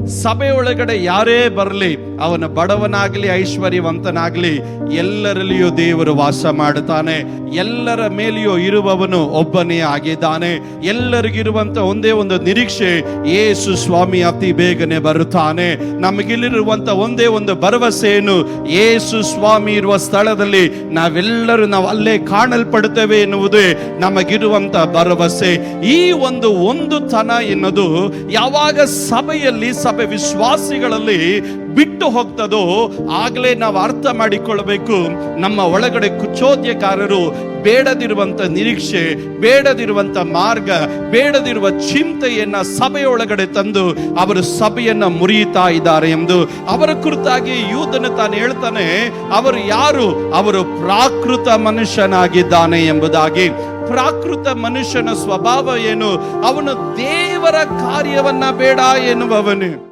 ಸಭೆಯೊಳಗಡೆ ಯಾರೇ ಬರಲಿ, ಅವನ ಬಡವನಾಗ್ಲಿ ಐಶ್ವರ್ಯವಂತನಾಗ್ಲಿ, ಎಲ್ಲರಲ್ಲಿಯೂ ದೇವರು ವಾಸ ಮಾಡುತ್ತಾನೆ. ಎಲ್ಲರ ಮೇಲೆಯೂ ಇರುವವನು ಒಬ್ಬನೇ ಆಗಿದ್ದಾನೆ. ಎಲ್ಲರಿಗಿರುವಂತ ಒಂದೇ ಒಂದು ನಿರೀಕ್ಷೆ, ಯೇಸು ಸ್ವಾಮಿ ಅತಿ ಬೇಗನೆ ಬರುತ್ತಾನೆ. ನಮಗಿಲ್ಲಿರುವಂತ ಒಂದೇ ಒಂದು ಭರವಸೆ ಏನು? ಯೇಸು ಸ್ವಾಮಿ ಇರುವ ಸ್ಥಳದಲ್ಲಿ ನಾವು ಅಲ್ಲೇ ಕಾಣಲ್ಪಡುತ್ತೇವೆ ಎನ್ನುವುದೇ ನಮಗಿರುವಂತ ಭರವಸೆ. ಈ ಒಂದು ತನ ಎನ್ನುವುದು ಯಾವಾಗ ಸಭೆಯಲ್ಲಿ, ಸಭೆ ವಿಶ್ವಾಸಿಗಳಲ್ಲಿ ಬಿಟ್ಟು ಹೋಗ್ತದೋ ಆಗಲೇ ನಾವು ಅರ್ಥ ಮಾಡಿಕೊಳ್ಳಬೇಕು, ನಮ್ಮ ಒಳಗಡೆ ಕುಚೋದ್ಯಕಾರರು ಬೇಡದಿರುವಂತ ನಿರೀಕ್ಷೆ, ಬೇಡದಿರುವಂತ ಮಾರ್ಗ, ಬೇಡದಿರುವ ಚಿಂತೆಯನ್ನ ಸಭೆಯೊಳಗಡೆ ತಂದು ಅವರು ಸಭೆಯನ್ನ ಮುರಿಯುತ್ತಾ ಇದ್ದಾರೆ ಎಂದು. ಅವರ ಕುರಿತಾಗಿ ಯೂದನು ತಾನು ಹೇಳ್ತಾನೆ, ಅವರು ಯಾರು? ಅವರು ಪ್ರಾಕೃತ ಮನುಷ್ಯನಾಗಿದ್ದಾನೆ ಎಂಬುದಾಗಿ. ಪ್ರಾಕೃತ ಮನುಷ್ಯನ ಸ್ವಭಾವ ಏನು? ಅವನು ದೇವರ ಕಾರ್ಯವನ್ನ ಬೇಡ ಎನ್ನುವವನು.